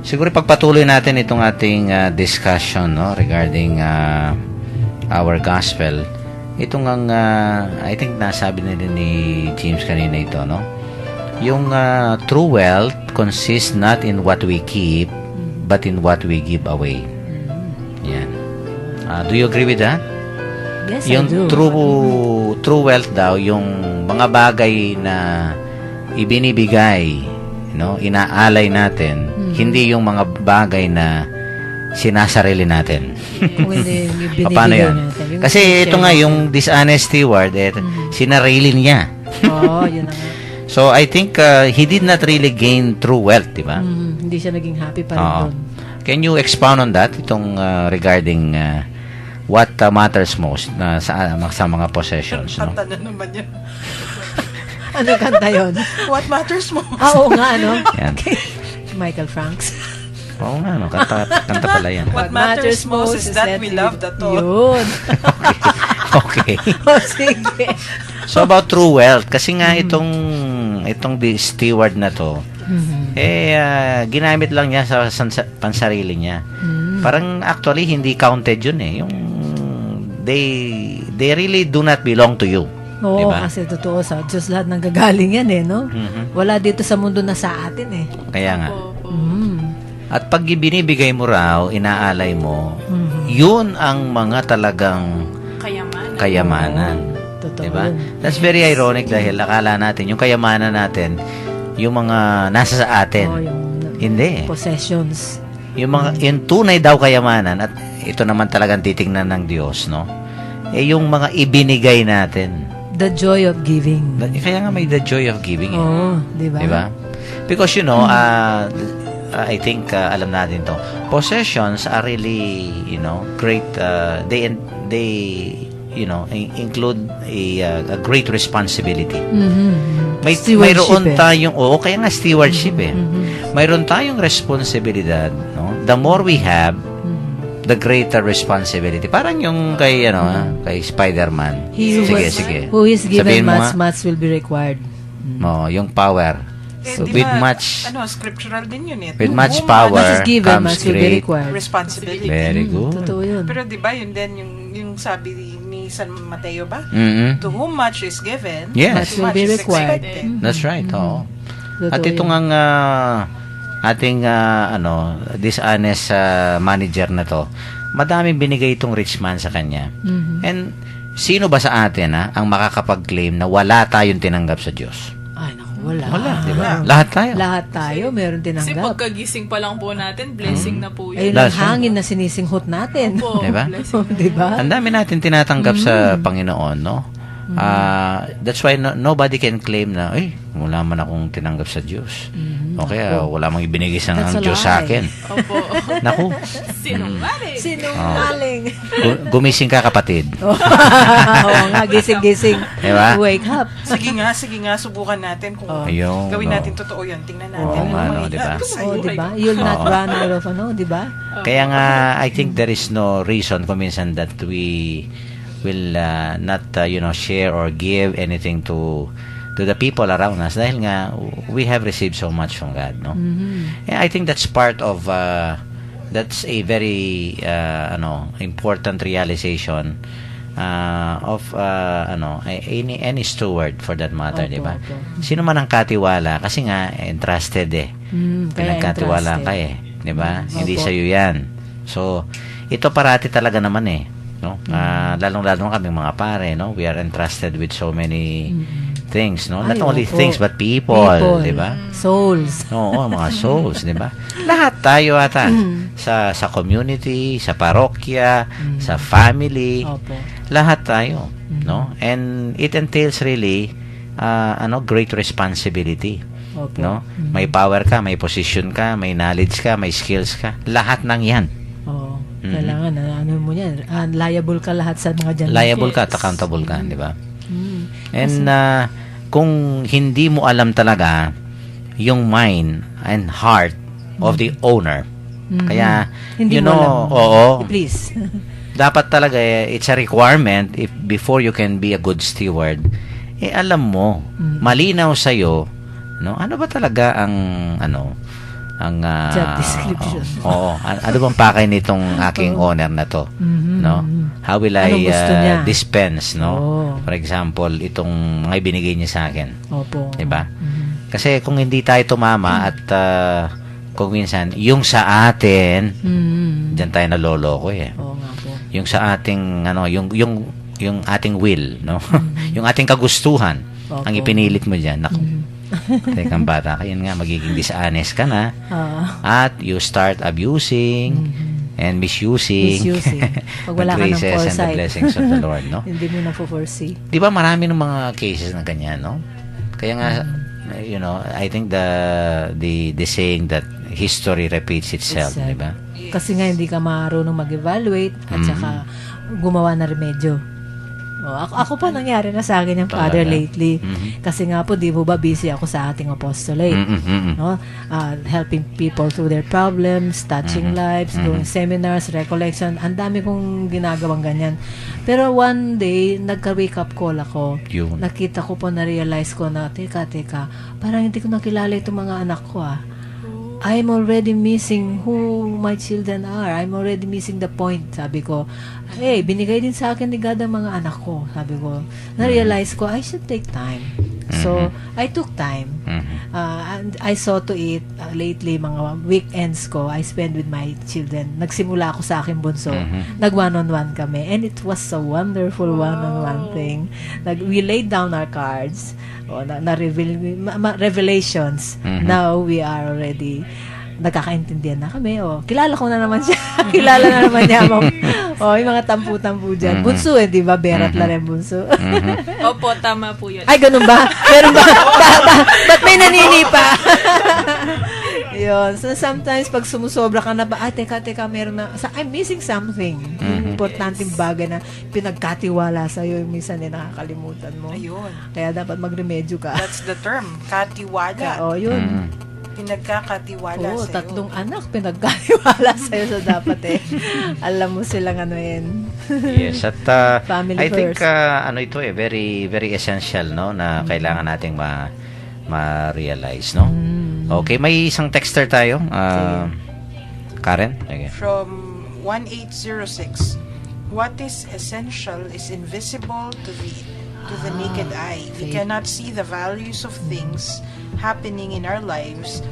Siguro pagpatuloy natin itong ating discussion, no, regarding our gospel. Itong ang I think nasabi na din ni James kanina ito, no? Yung true wealth consists not in what we keep but in what we give away. Yan. Do you agree with that? Yes, Yung I do. true wealth daw, yung mga bagay na ibinibigay, no, inaalay natin, hindi yung mga bagay na sinasarili natin. Kung hindi yung binibigay Paano yan? natin. Yung Kasi ito nga, yung dishonest steward, sinarili niya. Oo, yun na nga. So, I think he did not really gain true wealth, di ba? Hindi siya naging happy pa rin Oo. doon. Can you expound on that, itong regarding what matters most sa mga possessions, no? Kanta na naman yan. Ano kanta yun? What matters most? Oo nga, ano? Yan. Michael Franks. Oo nga, no? Kanta pala yan. What matters most is that we love the thought. Yun. Okay. O, sige. So, about true wealth, kasi nga itong steward na to, ginamit lang niya sa pansarili niya. Parang actually, hindi counted yun eh. Yung, they really do not belong to you. Oo, Diba? kasi totoo sa Diyos lahat nanggagaling yan eh, no? Wala dito sa mundo na sa atin eh. Kaya nga. Po. At pag binibigay mo raw, inaalay mo, yun ang mga talagang kayamanan. Totoo Diba? yun. That's very ironic dahil akala natin, yung kayamanan natin, yung mga nasa sa atin. Oh, yung Hindi. possessions. Yung tunay daw kayamanan, at ito naman talagang titingnan ng Diyos, no? Yung mga ibinigay natin. The joy of giving. Kaya nga may the joy of giving. Oh, di ba? Diba? Because, I think, alam natin to. Possessions are really, great, they include a great responsibility. May mayroon tayong, kaya nga stewardship Mayroon tayong responsibilidad, no? The more we have, the greater responsibility. Parang yung kay Spider-Man. Sige. Who is Sabihin given mo much, nga. much will be required. Yung power. So, di with ba, much scriptural din yun eh. with To much whom power Much is given, comes much will be great required. responsibility. Very good. Totoo yun. Pero di ba yun din yung sabi ni San Mateo ba? Mm-mm. To whom much is given, Yes. Much will much be is required. expected. That's right. Oo. Totoo At ito yun. ang ating dishonest manager na to, madaming binigay itong rich man sa kanya. And sino ba sa atin ang makakapag-claim na wala tayong tinanggap sa Diyos? Ay, naku, wala. Wala, di ba? Lahat tayo. Lahat tayo, meron Kasi tinanggap. pagkagising pa lang po natin, blessing na po Ayun yun. ang That's right. hangin na sinisinghot natin. Po, Diba? blessing. Di ba? Ang dami natin tinatanggap sa Panginoon, no? That's why nobody can claim na, wala man akong tinanggap sa Diyos. Okay, wala mang ibinigay sa That's ang a Diyos sa lie. akin. Opo. Naku, Sinungaling. Sinungaling. gumising ka kapatid. Oo nga, gising-gising. Diba? Wake up. Sige nga, subukan natin kung Ayun, gawin no. natin totoo yun. Tingnan natin. Oo nga, no, mangyayari diba? sa'yo. Oh, di ba? You'll not run out of di ba? Kaya nga, I think there is no reason kung minsan that we will not, share or give anything to the people around us dahil nga we have received so much from God, no? And I think that's part of that's a very important realization of any steward for that matter, Opo, di ba? opo. Sino man ang katiwala kasi nga entrusted Kaya pinagkatiwalaan ka entrusted. di ba? Hindi Opo. sa iyo 'yan. So ito parati talaga naman no? Lalong-lalo na kaming mga pare, no? We are entrusted with so many things, no? Not Ay, only opo. things but people, di ba? Souls. Oo, mga souls, di ba? Lahat tayo ata sa community, sa parokya, sa family, Opo. lahat tayo, no? And it entails really great responsibility, Opo. no? May power ka, may position ka, may knowledge ka, may skills ka. Lahat ng 'yan. Oo. Kailangan, mo yan. Liable ka lahat sa mga dyan. Liable ka at accountable ka, di ba? Mm. And kung hindi mo alam talaga yung mind and heart of the owner, kaya, Hindi you mo know, alam. oo, Please. dapat talaga, it's a requirement if before you can be a good steward, alam mo, malinaw sa'yo, no? Ano ba talaga ang Job description. ano bang pakay nitong aking owner na to, no? How will I Anong gusto niya? dispense, no? Oo. For example, itong mga ibinigay niya sa akin, Opo. 'di ba? Kasi kung hindi tayo tumama at kung minsan yung sa atin, diyan tayo naloloko Oo nga po. yung sa ating yung ating will, no? Yung ating kagustuhan, Opo. ang ipinilit mo diyan, naku. Tekang bata ka, yun nga, magiging dishonest ka na. At you start abusing and misusing Pag wala ka ng the graces and the foresight. blessings of the Lord, no? Hindi mo na foresee. Di ba marami ng mga cases na ganyan, no? Kaya nga, I think the saying that history repeats itself, di ba? Kasi nga hindi ka marunong mag-evaluate at saka gumawa na remedyo. Ako pa nangyari na sa akin yung Father Talaga? lately. Kasi nga po, di po ba busy ako sa ating apostolate. No? Helping people through their problems, touching lives, doing seminars, recollection. Ang dami kong ginagawang ganyan. Pero one day, nagka-wake up call ako. Yun. Nakita ko po, na-realize ko na, teka, parang hindi ko nakilala itong mga anak ko I'm already missing who my children are. I'm already missing the point. Sabi ko, hey, binigay din sa akin ni God ang mga anak ko. Sabi ko, na-realize ko, I should take time. So, I took time. And I saw to it lately, mga weekends ko, I spend with my children. Nagsimula ako sa aking bunso. Nag one-on-one kami. And it was a wonderful one-on-one thing. We laid down our cards. Revelations. Now we are already nagkakaintindihan na kami. Kilala ko na naman siya. Kilala na naman niya. Yung mga tampu-tampu dyan. Bunso di ba? Berat lang yung bunso. Opo, tama po yun. Ay, ganun ba? Meron ba? Ba't may nanini pa? Yun. So, sometimes, pag sumusobra ka na ba, teka, meron na, I'm missing something. Yung importanteng bagay na pinagkatiwala sa'yo, yung minsan nakakalimutan mo. Ayun. Kaya dapat magremedyo ka. That's the term. Katiwala. Yun. Pinagkakatiwala sa'yo. 3 anak, pinagkatiwala sa'yo. So, dapat alam mo silang anuin. Yes, at Family I think first. ito very very essential, no, na kailangan nating ma-realize, no. Okay, may isang texter tayo. Karen? Okay. From 1806, what is essential is invisible to the naked eye. We cannot see the values of things happening in our lives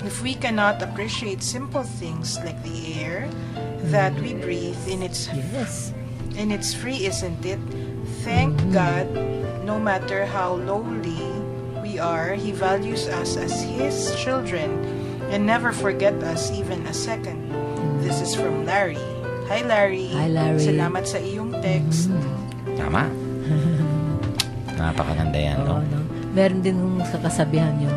if we cannot appreciate simple things like the air that we breathe in its free, isn't it? Thank God, no matter how lowly we are, He values us as His children and never forget us even a second. This is from Larry. Hi, Larry. Hi, Larry. Salamat sa iyong text. Tama. Napakaganda yan, no? Meron din yung kakasabihan yung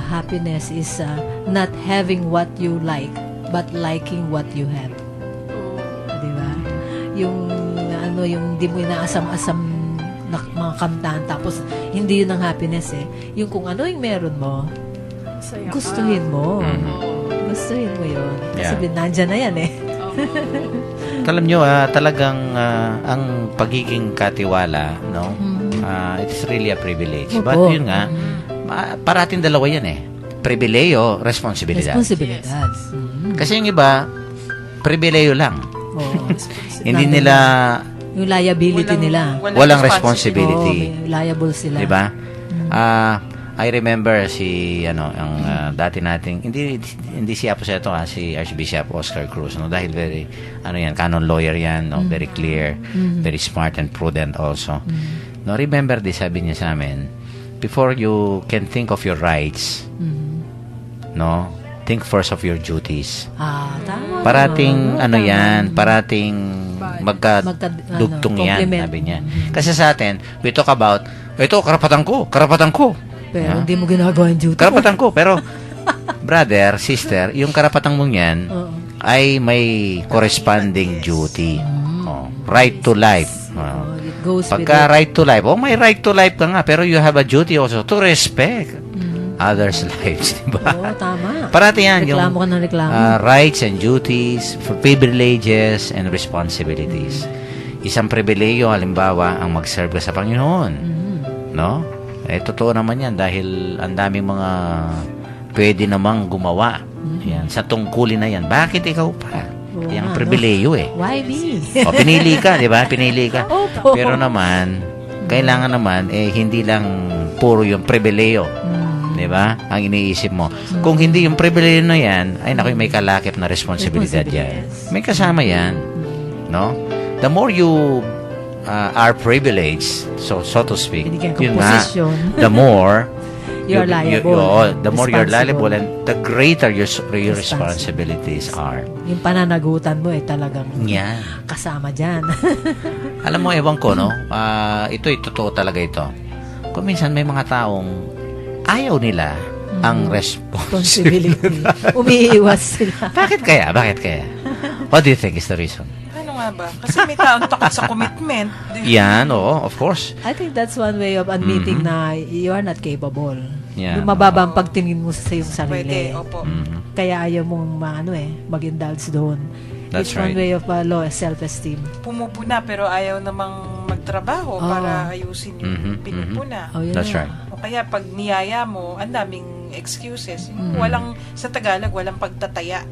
happiness is not having what you like, but liking what you have. Di ba? Yung di mo inaasam-asam na mga kantahan, tapos hindi yun ang happiness Yung kung ano yung meron mo, Saya gustuhin mo. Gustuhin mo yun. Kasi nandyan na yan Alam nyo, talagang ang pagiging katiwala, no? It's really a privilege. But yun nga, parating dalawa yan Pribileyo, responsibilidad. Responsibilidad. Kasi yung iba, pribileyo lang. Hindi Lang nila, yung liability nila. walang responsibility. May liable sila. Diba? I remember ang dati nating, hindi si Apo Seto, si Archbishop Oscar Cruz, no? Dahil very, canon lawyer yan, no? Very clear, very smart and prudent also. No, remember this, sabi niya sa amin, before you can think of your rights, no, think first of your duties. Tama. Parating, parating magkadugtong yan, compliment. sabi niya. Kasi sa atin, we talk about, ito, karapatan ko. Pero hindi mo ginagawa yung duty Karapatan ko, pero, brother, sister, yung karapatan mong yan, ay may corresponding duty. Right to life. It goes Pagka right to life, may right to life ka nga, pero you have a duty also to respect others' lives, diba? Tama. Parati yan, yung Reklamo ka ng reklamo. rights and duties, privileges and responsibilities. Isang pribileyo, halimbawa, ang mag-serve ka sa Panginoon. No? Totoo naman yan dahil ang daming mga pwede namang gumawa. Yan, sa tungkulin na yan. Bakit ikaw pa? Yung pribileyo Why me? Pinili ka, di ba? Pinili ka. Opo. Pero naman, kailangan naman, hindi lang puro yung pribileyo. Di ba? Ang iniisip mo. Kung hindi yung pribileyo na yan, ay naku, may kalakip na responsibilidad yan. May kasama yan. No? The more you are privileged, so to speak, Binigyan kang yun nga, posisyon. the more You're liable. the more you're Responsible. liable and the greater your responsibilities are. Yung pananagutan mo talagang Yan. kasama dyan. Alam mo, ewan ko, no? Ito'y totoo talaga ito. Kung minsan may mga taong ayaw nila ang responsibility. Umiiwas sila. Bakit kaya? What do you think is the reason? Ano nga ba? Kasi may taong takot sa commitment. Yan, oo, of course. I think that's one way of admitting na you are not capable. Yeah. Yung mababa ang pagtingin mo sa iyong sarili. Pwede, opo. Kaya ayaw mong mag-indulge doon. That's It's one right. way of low self-esteem. Pumupuna pero ayaw namang magtrabaho para ayusin yung pinupuna. Oh, yun That's na. right. O kaya pag niyaya mo, ang daming excuses. Walang, sa Tagalog, walang pagtataya.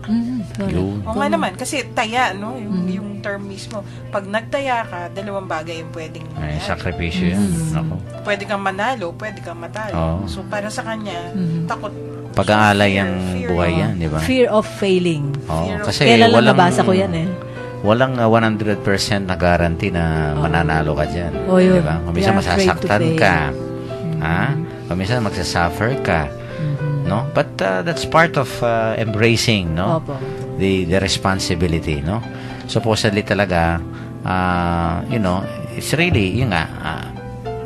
Yun. O nga naman, kasi taya, no? Yung term mismo. Pag nagtaya ka, dalawang bagay yung pwedeng Ay, mangyari. sakripisyo yan. Ako. Pwede kang manalo, pwede kang matalo. Oo. So, para sa kanya, takot. Pag-aalay Fear, ang fear, buhay oo. yan, di ba? Fear of failing. Oo, Fear of- kasi Kailan lang walang, nabasa ko yan eh. walang 100% na guarantee na mananalo ka dyan. Oo, yun. Di ba? Kung minsan We are afraid to masasaktan fail. ka. Ha? Kung minsan magsasuffer ka. No? But that's part of embracing, no? Opo. The responsibility, no? Supposedly talaga, it's really, yun nga,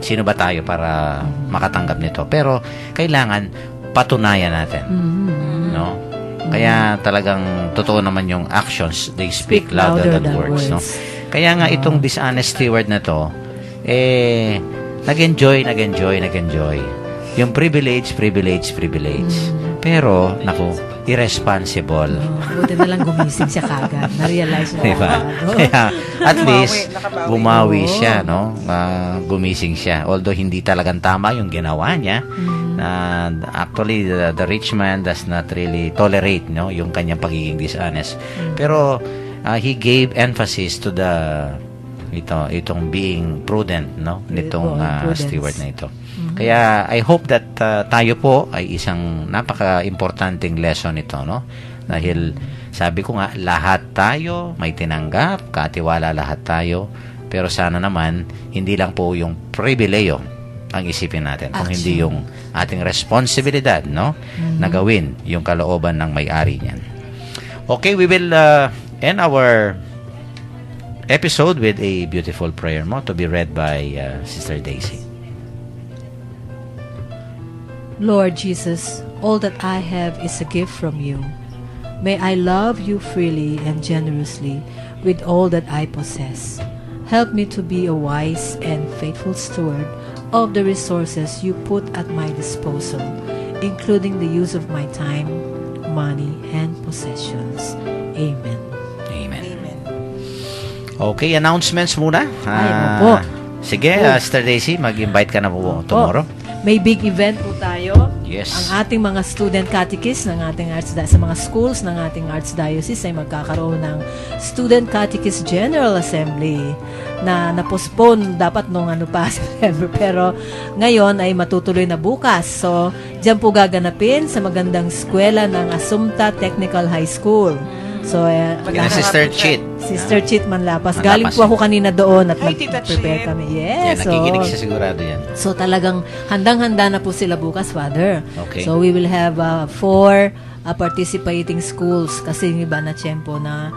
sino ba tayo para makatanggap nito? Pero, kailangan patunayan natin. No? Kaya talagang totoo naman yung actions, they speak louder than words, no? Kaya nga itong dishonest steward na to, nag-enjoy. Yung privilege. Pero, naku, irresponsible. Buti na lang gumising siya kagad. Na-realize niya. Diba? kagad. Kaya, at least, nakabawi. bumawi siya, no? Gumising siya. Although, hindi talagang tama yung ginawa niya. Actually, the rich man does not really tolerate, no? Yung kanyang pagiging dishonest. Pero, he gave emphasis to itong being prudent, no? Nitong Prudence. steward na ito. Kaya, I hope that tayo po ay isang napaka-importanting lesson ito, no? Dahil, sabi ko nga, lahat tayo may tinanggap, katiwala lahat tayo, pero sana naman, hindi lang po yung pribileyo ang isipin natin, kung hindi yung ating responsibilidad, no? Na gawin yung kalooban ng may-ari niyan. Okay, we will end our episode with a beautiful prayer mo to be read by Sister Daisy. Lord Jesus, all that I have is a gift from you. May I love you freely and generously with all that I possess. Help me to be a wise and faithful steward of the resources you put at my disposal, including the use of my time, money, and possessions. Amen. Amen. Amen. Okay, announcements muna. Ay, opo. Sige, Sister Daisy, mag-invite ka na po tomorrow. May big event po tayo. Yes. Ang ating mga student catechists ng ating sa mga schools ng ating archdiocese ay magkakaroon ng Student Catechist General Assembly na na-postpone dapat nung September, pero ngayon ay matutuloy na bukas. So, diyan po gaganapin sa magandang eskwela ng Assumpta Technical High School. So, Kina Sister Chit. Sister Chit Manlapas. Manlapas. Galing po ako kanina doon at Hi, Tita nag-prepare Chit. kami. Yan, Yes. nakikinig siya sigurado yan. So talagang handang-handa na po sila bukas, Father. Okay. So we will have 4 participating schools kasi yung iba na tiyempo na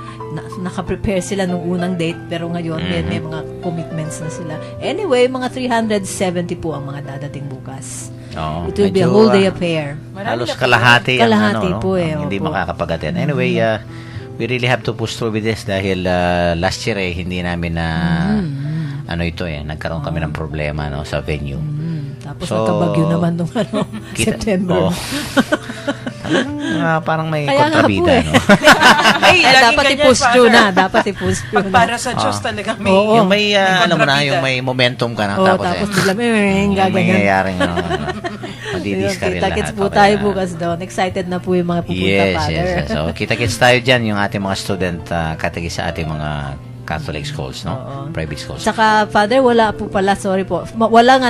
naka-prepare sila nung unang date pero ngayon may mga commitments na sila. Anyway, mga 370 po ang mga dadating bukas. Oo, It will be a medyo, whole day affair. Halos kalahati ang Kalahati ano, no? po eh, Ang hindi opo. makakapag-attend. Anyway, we really have to push through with this dahil last year hindi namin na nagkaroon kami ng problema no sa venue. Tapos So, nagkabagyo naman nung September. Oo. Talagang, parang may Kaya nga po kontrabida, eh. no? Ay, Eh, laging dapat ganyan, i-push through Father. na. Dapat i-push through Pag na. para sa Diyos talagang may... Oo. Yung may, alam mo na, kontrabida. yung may momentum ka na. Oh, tapos tapos eh, bigla may yung gaganyan. mangyayaring, madidiskaril lahat. Kita-kits po Okay. tayo bukas doon. Excited na po yung mga pupunta, Yes, Father. yes. So, kita-kits tayo dyan, yung ating mga student catechist sa ating mga Catholic schools, no? Oo. Private schools. Saka, Father, wala po pala, sorry po. Walang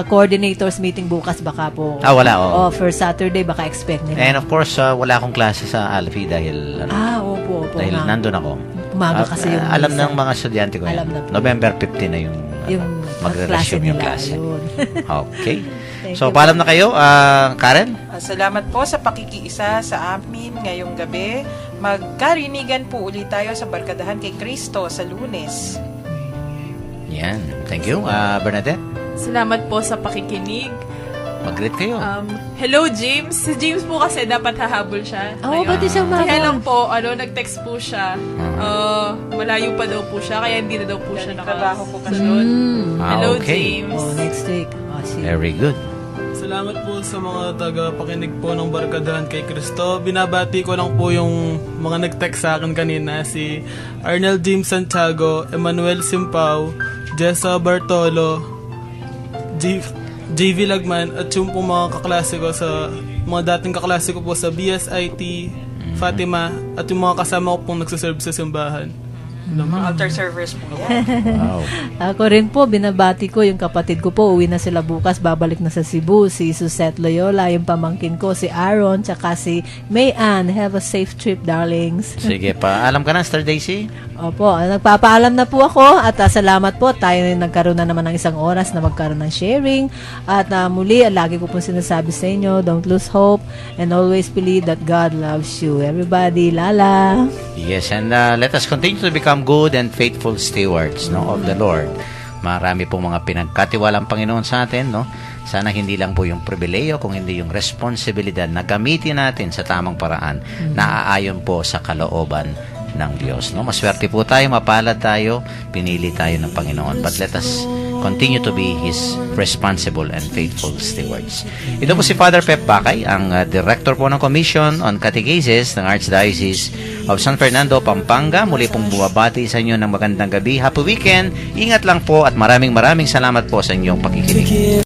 coordinators meeting bukas, baka po. Wala, oo. Oh, for Saturday, baka expect nila. And of course, wala akong klase sa Alfie dahil Opo. dahil nga. nandun ako. Umaga kasi yung alam misa. ng mga estudyante ko yan. Alam na po. November 15 na yung, Yung magre-resume yung klase klase. nila. Yun. Okay. Thank So, you, paalam na kayo. Karen? Salamat po sa pakikiisa sa amin ngayong gabi. Magkarinigan po ulit tayo sa Barkadahan kay Kristo sa Lunes. Yan. Thank you. Bernadette? Salamat po sa pakikinig. Mag-greet kayo. Hello, James. Si James po kasi dapat hahabol siya. Oo, ba't di siya Kaya umahabol? lang po, nag-text po siya. Malayo pa daw po siya, kaya hindi na daw po siya Trabaho po kasi. nakasunod. Hello, Okay. James. Next week. Sige. Very good. Salamat po sa mga taga-pakinig po ng Barkadahan kay Kristo. Binabati ko lang po yung mga nag-text sa akin kanina, si Arnel James Santiago, Emmanuel Simpao, Jessa Bartolo, JV Lagman, at yung po mga kaklase ko sa mga dating kaklase ko po sa BSIT, Fatima, at yung mga kasama ko pong nagsaserve sa simbahan. Mga altar servers po yan. Wow. Ako rin po, binabati ko yung kapatid ko po. Uwi na sila bukas, babalik na sa Cebu. Si Susette Loyola, yung pamangkin ko, si Aaron, tsaka si Mayan. Have a safe trip, darlings. Sige pa. Alam ka na, Star Daisy? Opo, nagpapaalam na po ako at salamat po. Tayo nagkaroon na naman ng isang oras na magkaroon ng sharing. At muli, lagi ko po sinasabi sa inyo, don't lose hope and always believe that God loves you. Everybody, lala! Yes, and let us continue to become good and faithful stewards, no, of the Lord. Marami pong mga pinagkatiwalang Panginoon sa atin, no? Sana hindi lang po yung pribileyo, kung hindi yung responsibilidad na gamitin natin sa tamang paraan na aayon po sa kalooban ng Diyos, no? Maswerte po tayo, mapalad tayo, pinili tayo ng Panginoon. But let us continue to be His responsible and faithful stewards. Ito po si Father Pep Bakay, ang Director po ng Commission on Catechesis ng Archdiocese of San Fernando, Pampanga. Muli pong bumabati sa inyo ng magandang gabi. Happy weekend. Ingat lang po at maraming salamat po sa inyong pakikinig.